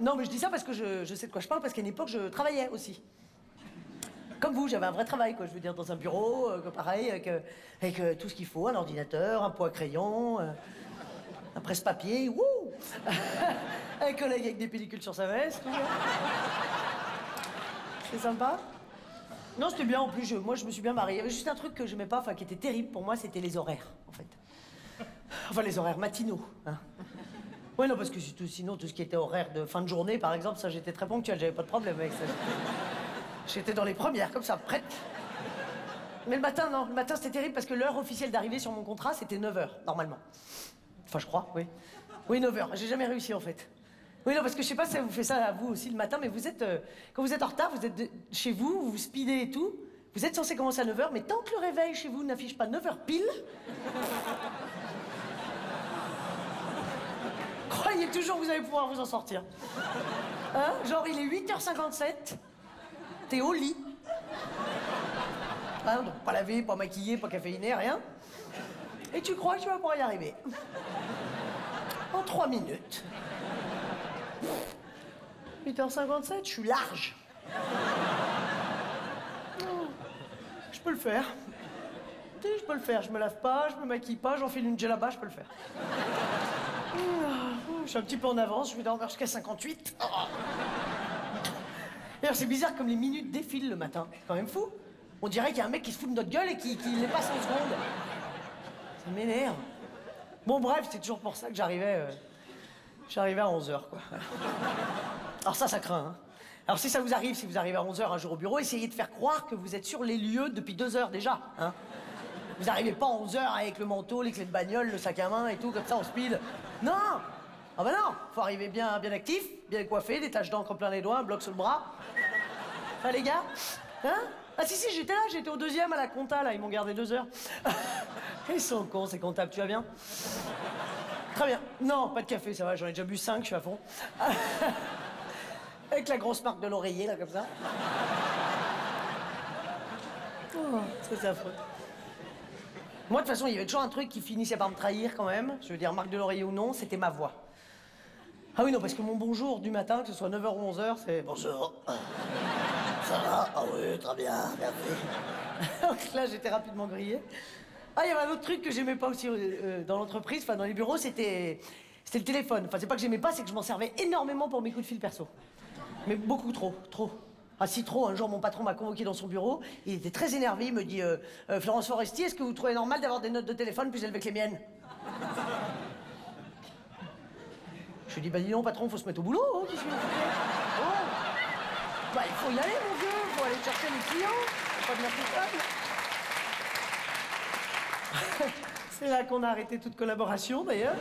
Non, mais je dis ça parce que je sais de quoi je parle, parce qu'à une époque, je travaillais aussi. Comme vous, j'avais un vrai travail, quoi. Je veux dire, dans un bureau, pareil, avec tout ce qu'il faut, un ordinateur, un pot à crayon, un presse-papier, wouh. Un collègue avec des pellicules sur sa veste, tout. C'est sympa. Non, c'était bien, en plus, moi, je me suis bien marrée. Il y avait juste un truc que j'aimais pas, enfin, qui était terrible pour moi, c'était les horaires, en fait. Enfin, les horaires matinaux, hein. Ouais, non, parce que sinon, tout ce qui était horaire de fin de journée, par exemple, ça, j'étais très ponctuel, j'avais pas de problème avec ça. J'étais dans les premières, comme ça, prête. Mais le matin, non. Le matin, c'était terrible parce que l'heure officielle d'arrivée sur mon contrat, c'était 9h, normalement. Enfin, je crois, oui. Oui, 9h. J'ai jamais réussi, en fait. Oui, non, parce que je sais pas si ça vous fait ça à vous aussi le matin, mais vous êtes... quand vous êtes en retard, vous êtes chez vous, vous speedez et tout. Vous êtes censé commencer à 9h, mais tant que le réveil chez vous n'affiche pas 9h pile... croyez toujours que vous allez pouvoir vous en sortir. Hein? Genre, il est 8h57, t'es au lit. Hein, donc pas lavé, pas maquillé, pas caféiné, rien. Et tu crois que tu vas pouvoir y arriver. En 3 minutes. 8h57, je suis large. Je peux le faire. Tu sais, je peux le faire. Je me lave pas, je me maquille pas, j'enfile une djellaba, je peux le faire. Je suis un petit peu en avance, je vais dormir jusqu'à 58. D'ailleurs, c'est bizarre comme les minutes défilent le matin. C'est quand même fou. On dirait qu'il y a un mec qui se fout de notre gueule et qui les passe en secondes. Ça m'énerve. Bon, bref, c'est toujours pour ça que j'arrivais à 11h, quoi. Alors ça craint, hein. Alors si ça vous arrive, si vous arrivez à 11h un jour au bureau, essayez de faire croire que vous êtes sur les lieux depuis 2 heures déjà, hein. Vous n'arrivez pas à 11h avec le manteau, les clés de bagnole, le sac à main et tout, comme ça, en speed. Non! Ah bah non! Faut arriver bien actif, bien coiffé, des taches d'encre plein les doigts, un bloc sur le bras. Hein, les gars? Hein? Ah si, j'étais là, j'étais au 2e à la compta, là, ils m'ont gardé 2 heures. Ils sont cons, ces comptables, tu vas bien? Très bien. Non, pas de café, ça va, j'en ai déjà bu 5, je suis à fond. Avec la grosse marque de l'oreiller, là, comme ça. Oh, c'est affreux. Moi, de toute façon, il y avait toujours un truc qui finissait par me trahir, quand même. Je veux dire, marque de l'oreiller ou non, c'était ma voix. Ah oui, non, parce que mon bonjour du matin, que ce soit 9h ou 11h, c'est... Bonjour. Ça va? Ah oui, très bien, merci. Donc là, j'étais rapidement grillé. Ah, il y avait un autre truc que j'aimais pas aussi dans l'entreprise, enfin, dans les bureaux, c'était le téléphone. Enfin, c'est pas que j'aimais pas, c'est que je m'en servais énormément pour mes coups de fil perso. Mais beaucoup trop. Ah si trop, un jour mon patron m'a convoqué dans son bureau, il était très énervé, il me dit Florence Foresti, est-ce que vous trouvez normal d'avoir des notes de téléphone plus élevées que les miennes? Je lui dis bah dis non patron, faut se mettre au boulot, hein, qu'est-ce que vous faites? Oh. Bah il faut y aller mon vieux, faut aller chercher les clients, faut pas venir tout seul. C'est là qu'on a arrêté toute collaboration d'ailleurs.